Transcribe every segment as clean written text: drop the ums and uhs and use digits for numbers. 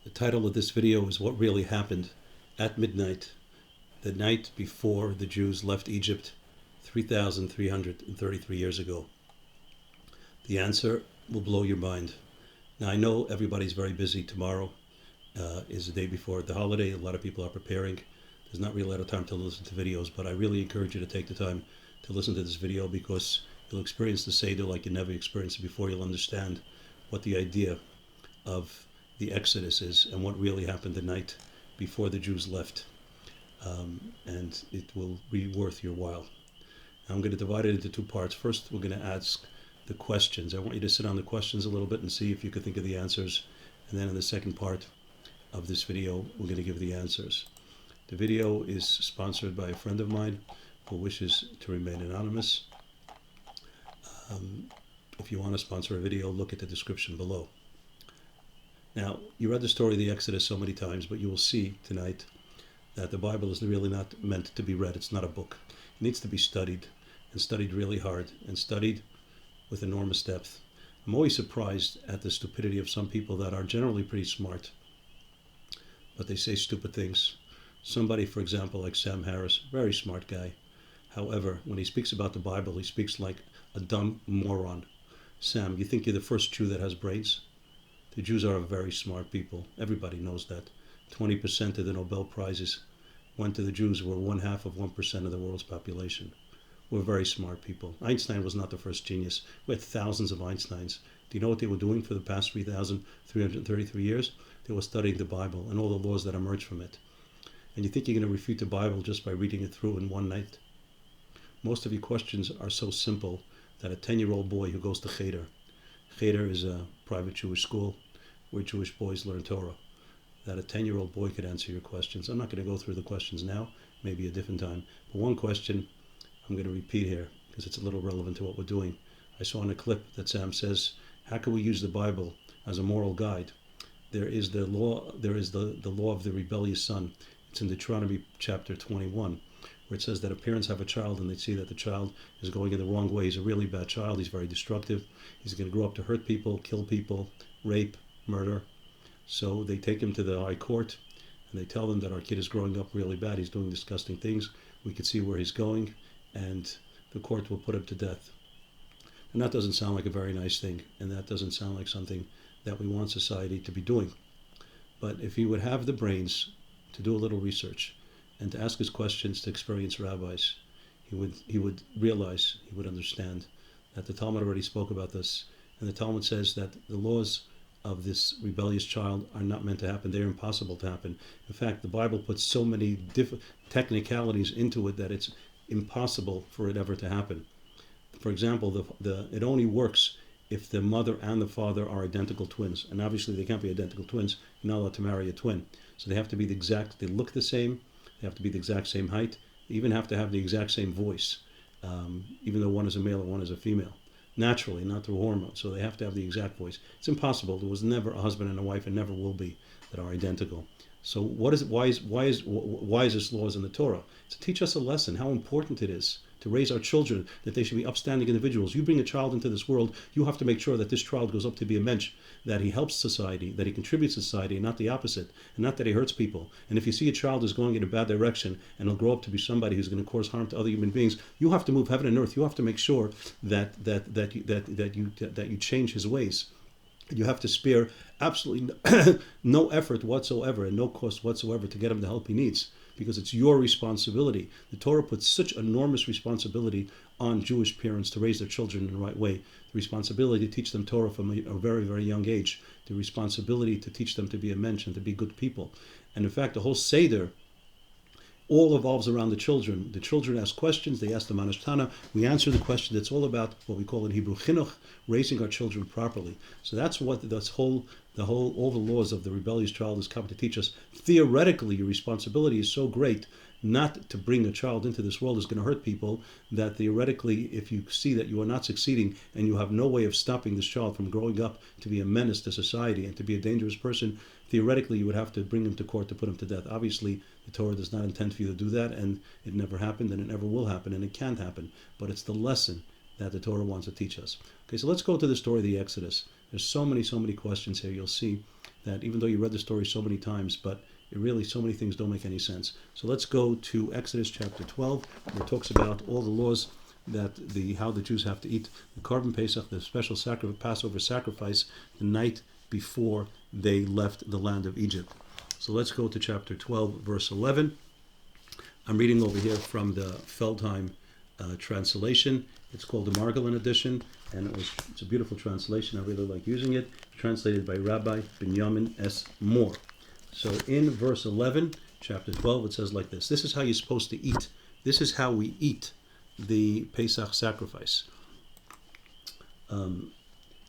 The title of this video is What Really Happened at Midnight, the night before the Jews left Egypt 3,333 years ago. The answer will blow your mind. Now, I know everybody's very busy. Tomorrow is the day before the holiday. A lot of people are preparing. There's not really a lot of time to listen to videos, but I really encourage you to take the time to listen to this video because you'll experience the Seder like you never experienced it before. You'll understand what the idea of the Exodus is and what really happened the night before the Jews left. And it will be worth your while. Now, I'm going to divide it into two parts. First, we're going to ask the questions. I want you to sit on the questions a little bit and see if you can think of the answers. And then in the second part of this video, we're going to give the answers. The video is sponsored by a friend of mine who wishes to remain anonymous. If you want to sponsor a video, look at the description below. Now, you read the story of the Exodus so many times, but you will see tonight that the Bible is really not meant to be read. It's not a book. It needs to be studied, and studied really hard, and studied with enormous depth. I'm always surprised at the stupidity of some people that are generally pretty smart, but they say stupid things. Somebody, for example, like Sam Harris, very smart guy. However, when he speaks about the Bible, he speaks like a dumb moron. Sam, you think you're the first Jew that has brains? The Jews are very smart people. Everybody knows that. 20% of the Nobel Prizes went to the Jews, who were 0.5% of the world's population. We're very smart people. Einstein was not the first genius. We had thousands of Einsteins. Do you know what they were doing for the past 3,333 years? They were studying the Bible and all the laws that emerged from it. And you think you're going to refute the Bible just by reading it through in one night? Most of your questions are so simple that a 10-year-old boy who goes to Cheder is a private Jewish school where Jewish boys learn Torah, that a 10-year-old boy could answer your questions. I'm not going to go through the questions now, maybe a different time. But one question I'm going to repeat here because it's a little relevant to what we're doing. I saw in a clip that Sam says, how can we use the Bible as a moral guide? There is the law of the rebellious son. It's in Deuteronomy chapter 21, where it says that if parents have a child and they see that the child is going in the wrong way, he's a really bad child, he's very destructive, he's going to grow up to hurt people, kill people, rape, murder. So they take him to the high court and they tell them that our kid is growing up really bad, he's doing disgusting things, we can see where he's going, and the court will put him to death. And that doesn't sound like a very nice thing, and that doesn't sound like something that we want society to be doing. But if he would have the brains to do a little research and to ask his questions to experienced rabbis, he would realize, he would understand that the Talmud already spoke about this. And the Talmud says that the laws of this rebellious child are not meant to happen. They're impossible to happen. In fact, the Bible puts so many technicalities into it that it's impossible for it ever to happen. For example, it only works if the mother and the father are identical twins. And obviously they can't be identical twins. You're not allowed to marry a twin. So they have to be they look the same, they have to be the exact same height, they even have to have the exact same voice, even though one is a male and one is a female. Naturally, not through hormones. So they have to have the exact voice. It's impossible. There was never a husband and a wife, and never will be, that are identical. So what is it? Why is this laws in the Torah? To teach us a lesson, how important it is to raise our children, that they should be upstanding individuals. You bring a child into this world, you have to make sure that this child goes up to be a mensch, that he helps society, that he contributes to society, and not the opposite, and not that he hurts people. And if you see a child is going in a bad direction and he'll grow up to be somebody who's going to cause harm to other human beings, you have to move heaven and earth. You have to make sure that you change his ways. You have to spare absolutely no effort whatsoever and no cost whatsoever to get him the help he needs, because it's your responsibility. The Torah puts such enormous responsibility on Jewish parents to raise their children in the right way. The responsibility to teach them Torah from a very, very young age. The responsibility to teach them to be a mensch and to be good people. And in fact, the whole Seder all evolves around the children. The children ask questions, they ask the Manashtana, we answer the question. It's all about what we call in Hebrew chinuch, raising our children properly. So that's what all the laws of the rebellious child is coming to teach us. Theoretically, your responsibility is so great not to bring a child into this world is going to hurt people, that theoretically, if you see that you are not succeeding and you have no way of stopping this child from growing up to be a menace to society and to be a dangerous person, theoretically you would have to bring him to court to put him to death. Obviously, the Torah does not intend for you to do that, and it never happened, and it never will happen, and it can't happen. But it's the lesson that the Torah wants to teach us. Okay, so let's go to the story of the Exodus. There's so many questions here. You'll see that even though you read the story so many times, but it really, so many things don't make any sense. So let's go to Exodus chapter 12, where it talks about all the laws that how the Jews have to eat the Korban Pesach, the special Passover sacrifice, the night before they left the land of Egypt. So let's go to chapter 12, verse 11. I'm reading over here from the Feldheim translation. It's called the Margolin edition, and it's a beautiful translation. I really like using it. Translated by Rabbi Binyamin S. Moore. So in verse 11, chapter 12, it says like this. This is how you're supposed to eat. This is how we eat the Pesach sacrifice.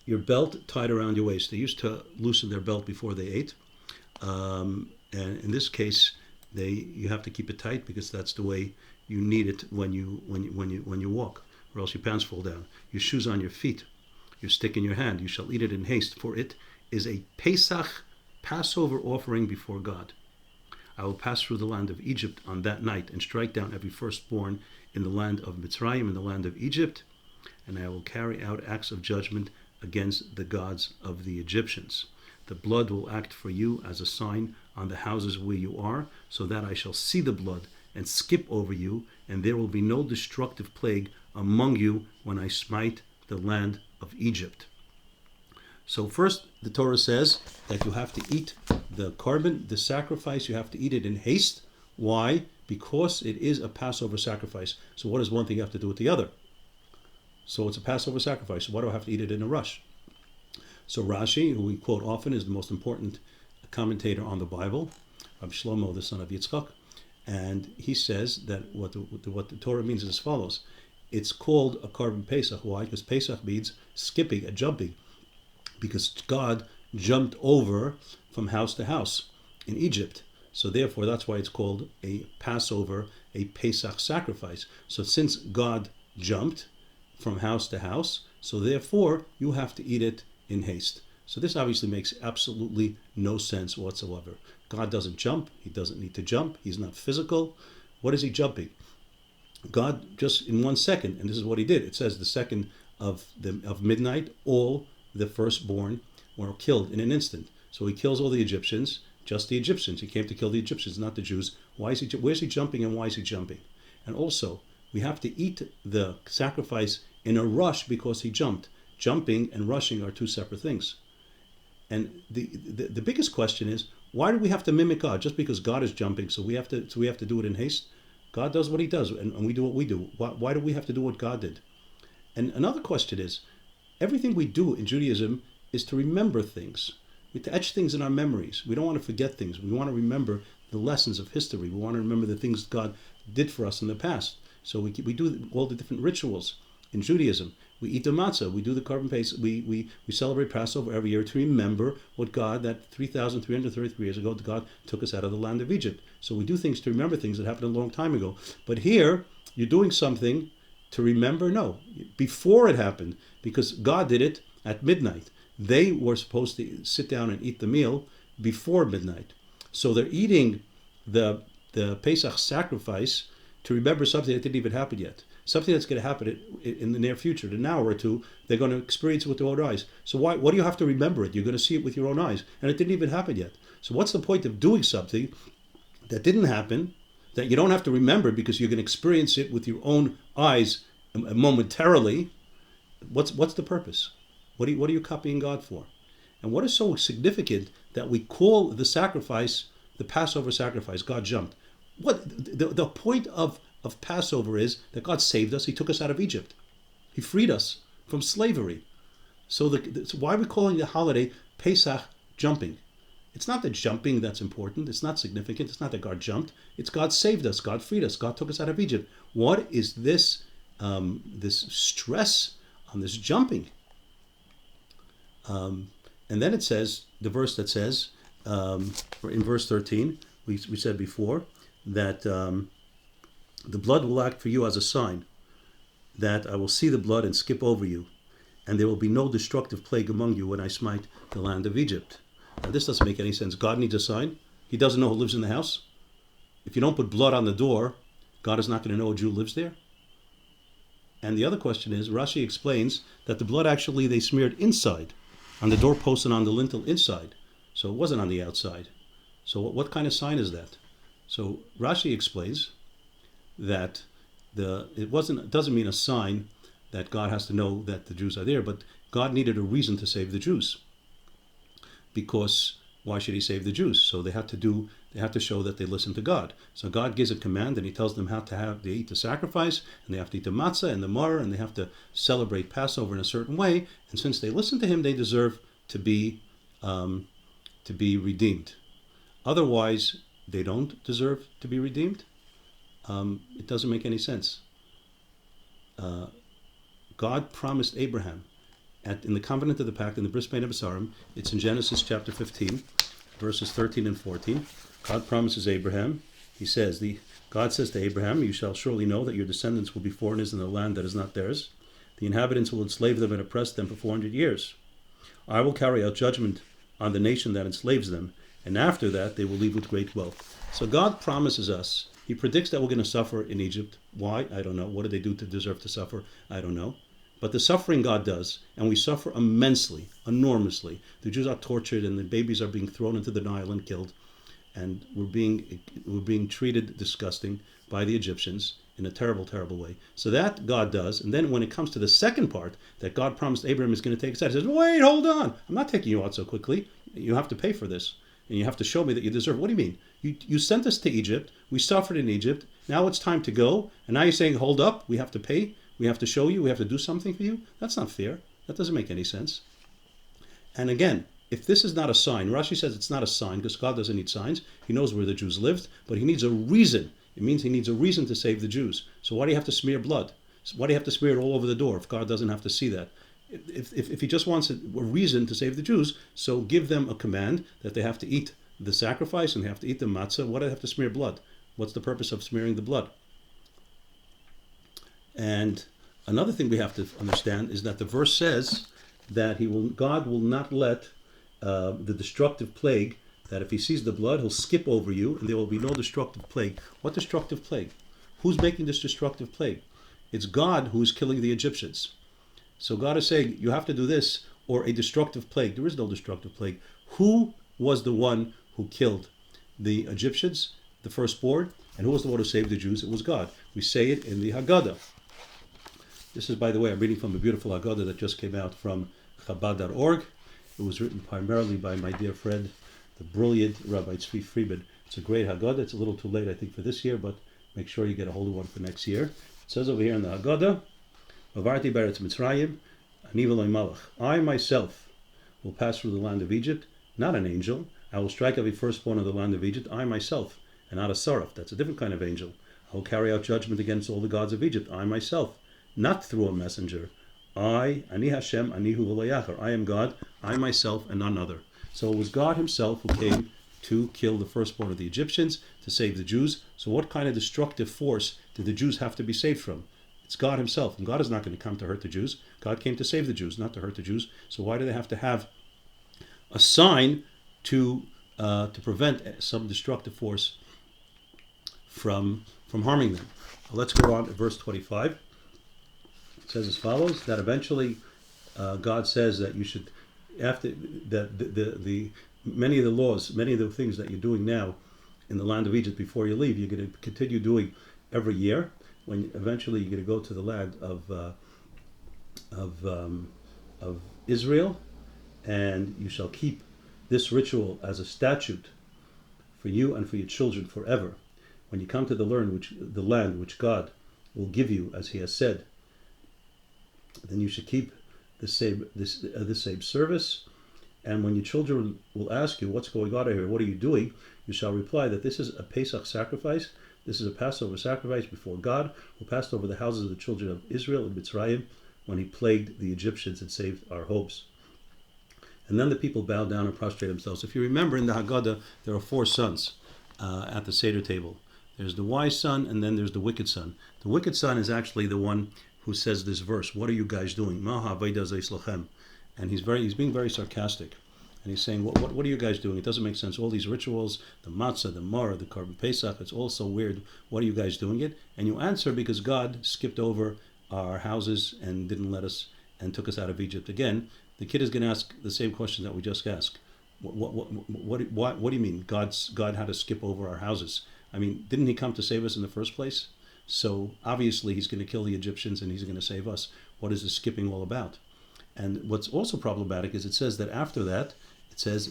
Your belt tied around your waist. They used to loosen their belt before they ate. And in this case, you have to keep it tight because that's the way you need it when you walk, or else your pants fall down. Your shoes on your feet, your stick in your hand. You shall eat it in haste, for it is a Pesach, Passover offering before God. I will pass through the land of Egypt on that night and strike down every firstborn in the land of Mitzrayim, in the land of Egypt, and I will carry out acts of judgment against the gods of the Egyptians. The blood will act for you as a sign on the houses where you are, so that I shall see the blood and skip over you, and there will be no destructive plague among you when I smite the land of Egypt. So first, the Torah says that you have to eat the korban, the sacrifice, you have to eat it in haste. Why? Because it is a Passover sacrifice. So what does one thing have to do with the other? So it's a Passover sacrifice. So why do I have to eat it in a rush? So Rashi, who we quote often, is the most important commentator on the Bible, Rabbi Shlomo, the son of Yitzchak, and he says that what the Torah means is as follows. It's called a Korban Pesach. Why? Because Pesach means skipping, jumping, because God jumped over from house to house in Egypt. So therefore, that's why it's called a Passover, a Pesach sacrifice. So since God jumped from house to house, so therefore you have to eat it in haste. So this obviously makes absolutely no sense whatsoever. God doesn't jump. He doesn't need to jump. He's not physical. What is he jumping? God just in 1 second, and this is what he did. It says the second of midnight, all the firstborn were killed in an instant. So he kills all the Egyptians, just the Egyptians. He came to kill the Egyptians, not the Jews. Where's he jumping, and why is he jumping? And also, we have to eat the sacrifice in a rush because he jumped. Jumping and rushing are two separate things. And the biggest question is, why do we have to mimic God? Just because God is jumping, so we have to do it in haste? God does what he does, and we do what we do. Why do we have to do what God did? And another question is, everything we do in Judaism is to remember things. To etch things in our memories. We don't want to forget things. We want to remember the lessons of history. We want to remember the things God did for us in the past. So we do all the different rituals in Judaism. We eat the matzah. We do the korban pesach. We celebrate Passover every year to remember what God, that 3,333 years ago, God took us out of the land of Egypt. So we do things to remember things that happened a long time ago. But here, you're doing something to remember? No, before it happened, because God did it at midnight. They were supposed to sit down and eat the meal before midnight. So they're eating the Pesach sacrifice to remember something that didn't even happen yet. Something that's going to happen in the near future, in an hour or two, they're going to experience it with their own eyes. So what do you have to remember it? You're going to see it with your own eyes. And it didn't even happen yet. So what's the point of doing something that didn't happen, that you don't have to remember because you're going to experience it with your own eyes momentarily? What's the purpose? What are you copying God for? And what is so significant that we call the sacrifice the Passover sacrifice? God jumped. What the point of Passover is that God saved us. He took us out of Egypt. He freed us from slavery. So why are we calling the holiday Pesach jumping? It's not the jumping that's important. It's not significant. It's not that God jumped. It's God saved us. God freed us. God took us out of Egypt. What is this stress on this jumping? And then it says, the verse that says, in verse 13, we said before, that the blood will act for you as a sign, that I will see the blood and skip over you, and there will be no destructive plague among you when I smite the land of Egypt. Now, this doesn't make any sense. God needs a sign. He doesn't know who lives in the house. If you don't put blood on the door, God is not going to know a Jew lives there. And the other question is, Rashi explains that the blood actually they smeared inside, on the doorpost and on the lintel inside. So it wasn't on the outside. So what kind of sign is that? So Rashi explains that it doesn't mean a sign that God has to know that the Jews are there, but God needed a reason to save the Jews. Because why should he save the Jews? So they have to show that they listen to God. So God gives a command and he tells them they eat the sacrifice, and they have to eat the matzah and the maror, and they have to celebrate Passover in a certain way. And since they listen to him, they deserve to be redeemed. Otherwise, they don't deserve to be redeemed. It doesn't make any sense. God promised Abraham in the covenant of the pact, in the bris bein habesarim, it's in Genesis chapter 15, verses 13 and 14. God promises Abraham, God says to Abraham, you shall surely know that your descendants will be foreigners in a land that is not theirs. The inhabitants will enslave them and oppress them for 400 years. I will carry out judgment on the nation that enslaves them, and after that they will leave with great wealth. So God promises us, he predicts that we're going to suffer in Egypt. Why? I don't know. What did they do to deserve to suffer? I don't know. But the suffering God does, and we suffer immensely, enormously. The Jews are tortured, and the babies are being thrown into the Nile and killed, and we're being treated disgusting by the Egyptians in a terrible, terrible way. So that God does, and then when it comes to the second part that God promised Abraham is going to take us out, he says, "Wait, hold on! I'm not taking you out so quickly. You have to pay for this, and you have to show me that you deserve." What do you mean? You sent us to Egypt. We suffered in Egypt. Now it's time to go, and now you're saying, "Hold up! We have to pay. We have to show you, we have to do something for you." That's not fair. That doesn't make any sense. And again, if this is not a sign, Rashi says it's not a sign because God doesn't need signs. He knows where the Jews lived, but he needs a reason. It means he needs a reason to save the Jews. So why do you have to smear blood? Why do you have to smear it all over the door if God doesn't have to see that? If he just wants a reason to save the Jews, so give them a command that they have to eat the sacrifice and they have to eat the matzah. Why do they have to smear blood? What's the purpose of smearing the blood? And another thing we have to understand is that the verse says that God will not let the destructive plague, that if he sees the blood, he'll skip over you and there will be no destructive plague. What destructive plague? Who's making this destructive plague? It's God who is killing the Egyptians. So God is saying, you have to do this or a destructive plague. There is no destructive plague. Who was the one who killed the Egyptians, the firstborn? And who was the one who saved the Jews? It was God. We say it in the Haggadah. This is, by the way, I'm reading from a beautiful Haggadah that just came out from Chabad.org. It was written primarily by my dear friend, the brilliant Rabbi Tzvi Friedman. It's a great Haggadah. It's a little too late, I think, for this year, but make sure you get a hold of one for next year. It says over here in the Haggadah, Avarti beretz Mitzrayim, ani v'lo malach. I myself will pass through the land of Egypt, not an angel. I will strike every firstborn of the land of Egypt, I myself, and not a saraf. That's a different kind of angel. I will carry out judgment against all the gods of Egypt, I myself, not through a messenger. Ani Hashem, ani hu v'lo yachar. I am God, I myself, and none other. So it was God himself who came to kill the firstborn of the Egyptians, to save the Jews. So what kind of destructive force did the Jews have to be saved from? It's God himself, and God is not going to come to hurt the Jews. God came to save the Jews, not to hurt the Jews. So why do they have to have a sign to prevent some destructive force from harming them? Let's go on to verse 25. It says as follows: that eventually God says that you should, after that the many of the laws, many of the things that you're doing now in the land of Egypt before you leave, you're going to continue doing every year. When eventually you're going to go to the land of Israel, and you shall keep this ritual as a statute for you and for your children forever. When you come to the land which God will give you, as He has said, then you should keep the same service. And when your children will ask you, "What's going on here? What are you doing?" you shall reply that this is a Pesach sacrifice. This is a Passover sacrifice before God, who passed over the houses of the children of Israel in Mitzrayim when He plagued the Egyptians and saved our hopes. And then the people bowed down and prostrate themselves. If you remember in the Haggadah, there are 4 sons at the Seder table. There's the wise son, and then there's the wicked son. The wicked son is actually the one who says this verse: "What are you guys doing?" And he's being very sarcastic. And he's saying, what are you guys doing? It doesn't make sense. All these rituals, the matzah, the maror, the korban pesach, it's all so weird. What are you guys doing it? And you answer, because God skipped over our houses and didn't let us, and took us out of Egypt. Again, the kid is going to ask the same question that we just asked. What do you mean? God had to skip over our houses? I mean, didn't he come to save us in the first place? So obviously he's going to kill the Egyptians and he's going to save us. What is this skipping all about? And what's also problematic is it says that after that, it says,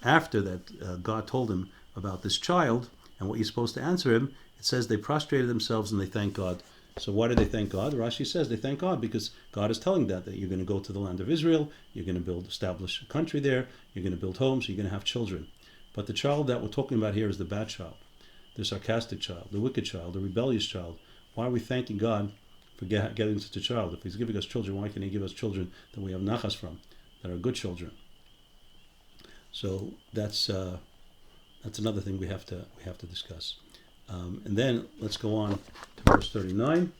after that God told him about this child and what you're supposed to answer him, it says they prostrated themselves and they thanked God. So why do they thank God? Rashi says they thank God because God is telling that you're going to go to the land of Israel, you're going to establish a country there, you're going to build homes, you're going to have children. But the child that we're talking about here is the bad child, the sarcastic child, the wicked child, the rebellious child. Why are we thanking God for getting such a child? If he's giving us children, why can't he give us children that we have nachas from, that are good children? So that's another thing we have to discuss. And then let's go on to verse 39,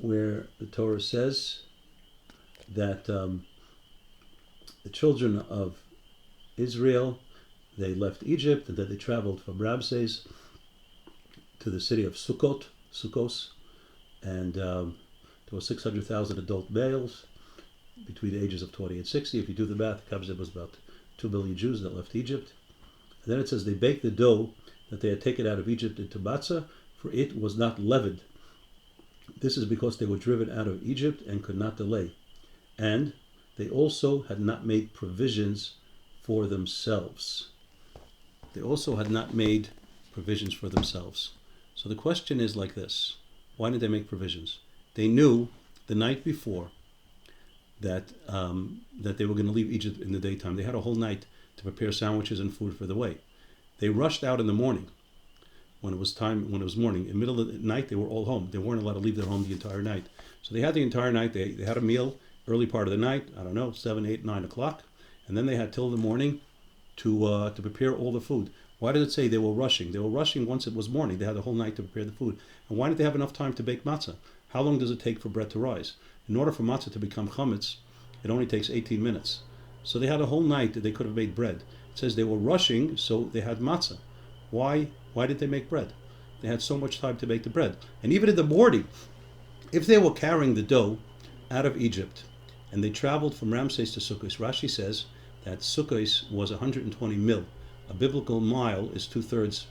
where the Torah says that the children of Israel, they left Egypt and that they traveled from Ramses to the city of Sukkos, and there were 600,000 adult males between the ages of 20 and 60. If you do the math, it comes, it was about 2 million Jews that left Egypt. And then it says they baked the dough that they had taken out of Egypt into matzah, for it was not leavened. This is because they were driven out of Egypt and could not delay. And they also had not made provisions for themselves. They also had not made provisions for themselves. So the question is like this. Why did they make provisions? They knew the night before that they were going to leave Egypt in the daytime. They had a whole night to prepare sandwiches and food for the way. They rushed out in the morning when it was morning. In the middle of the night, they were all home. They weren't allowed to leave their home the entire night. So they had the entire night. They had a meal early part of the night, 7, 8, 9 o'clock. And then they had till the morning to prepare all the food. Why did it say they were rushing? They were rushing once it was morning. They had the whole night to prepare the food. And why didn't they have enough time to bake matzah? How long does it take for bread to rise? In order for matzah to become chametz, it only takes 18 minutes. So they had a whole night that they could have made bread. It says they were rushing, so they had matzah. Why did they make bread? They had so much time to make the bread. And even in the morning, if they were carrying the dough out of Egypt and they traveled from Ramses to Sukkos, Rashi says that Sukkos was 120 mil. A biblical mile is 2/3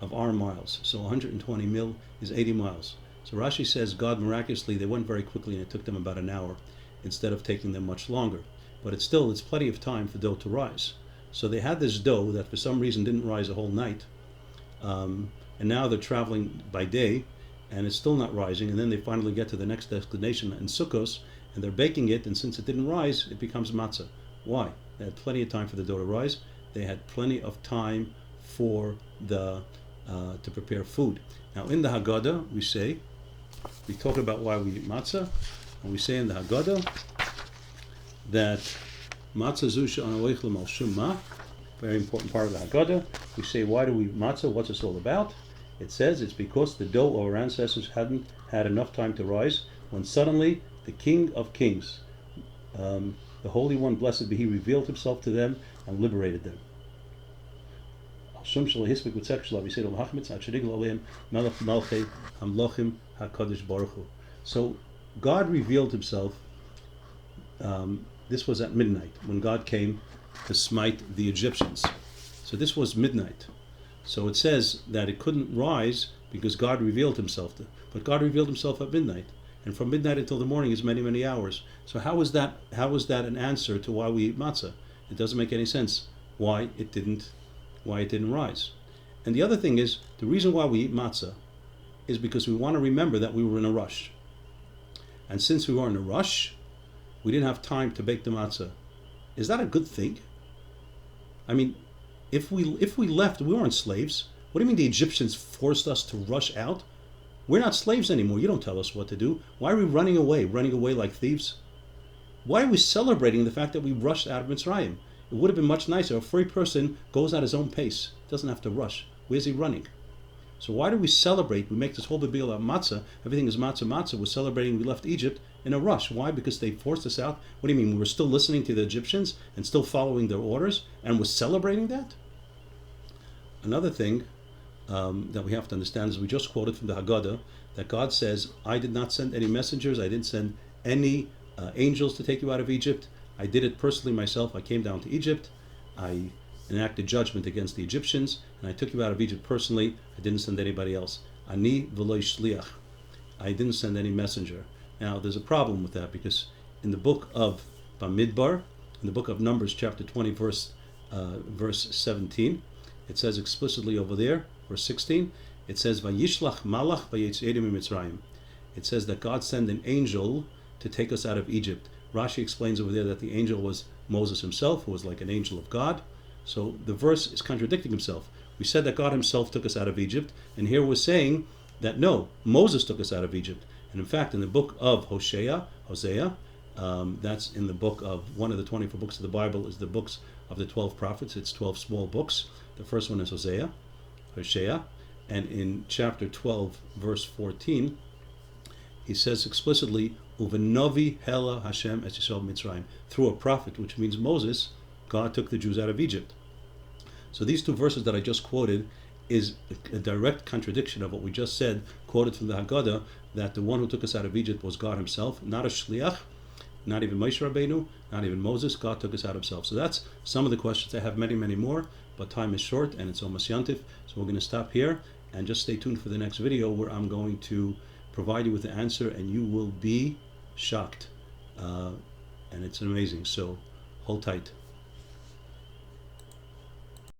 of our miles. So 120 mil is 80 miles. So Rashi says God miraculously, they went very quickly and it took them about an hour instead of taking them much longer. But it's plenty of time for dough to rise. So they had this dough that for some reason didn't rise a whole night. And now they're traveling by day and it's still not rising. And then they finally get to the next destination in Sukkos and they're baking it. And since it didn't rise, it becomes matzah. Why? They had plenty of time for the dough to rise. They had plenty of time for to prepare food. Now in the Haggadah, we talk about why we eat matzah. And we say in the Haggadah that matzah zusha anoichlem al shumma, very important part of the Haggadah. We say, why do we eat matzah? What's this all about? It says it's because the dough of our ancestors hadn't had enough time to rise when suddenly the King of Kings, the Holy One, blessed be He, revealed Himself to them and liberated them. So God revealed Himself. This was at midnight when God came to smite the Egyptians. So this was midnight. So it says that it couldn't rise because God revealed Himself. But God revealed Himself at midnight. And from midnight until the morning is many, many hours. So how is that an answer to why we eat matzah? It doesn't make any sense why it didn't rise. And the other thing is, the reason why we eat matzah is because we want to remember that we were in a rush. And since we were in a rush, we didn't have time to bake the matzah. Is that a good thing? I mean, if we left, we weren't slaves. What do you mean the Egyptians forced us to rush out? We're not slaves anymore. You don't tell us what to do. Why are we running away like thieves? Why are we celebrating the fact that we rushed out of Mitzrayim? It would have been much nicer if a free person goes at his own pace, doesn't have to rush. Where's he running? So why do we celebrate? We make this whole big deal about matzah. Everything is matzah, matzah. We're celebrating we left Egypt in a rush. Why? Because they forced us out. What do you mean? We were still listening to the Egyptians and still following their orders and we're celebrating that? Another thing that we have to understand is we just quoted from the Haggadah that God says, I did not send any messengers. I didn't send any angels to take you out of Egypt. I did it personally myself. I came down to Egypt. I enacted judgment against the Egyptians, and I took you out of Egypt personally. I didn't send anybody else. Ani v'lo shliach. I didn't send any messenger. Now, there's a problem with that, because in the book of Bamidbar, in the book of Numbers, chapter 20, verse 17, it says explicitly over there, verse 16, it says, Vayishlach malach vayetzedim mitzrayim. It says that God sent an angel to take us out of Egypt. Rashi explains over there that the angel was Moses himself, who was like an angel of God. So the verse is contradicting himself. We said that God himself took us out of Egypt, and here we're saying that no, Moses took us out of Egypt. And in fact, in the book of Hosea, that's in the book of one of the 24 books of the Bible, is the books of the 12 prophets. It's 12 small books. The first one is Hosea, and in chapter 12, verse 14, he says explicitly, Uvenovi hela Hashem es Yisrael Mitzrayim. Through a prophet, which means Moses, God took the Jews out of Egypt. So these two verses that I just quoted is a direct contradiction of what we just said, quoted from the Haggadah, that the one who took us out of Egypt was God himself, not a shliach, not even Moshe Rabbeinu, not even Moses. God took us out himself. So that's some of the questions. I have many, many more, but time is short and it's almost yantif. So we're going to stop here and just stay tuned for the next video, where I'm going to provide you with the answer, and you will be shocked. And it's amazing. So hold tight.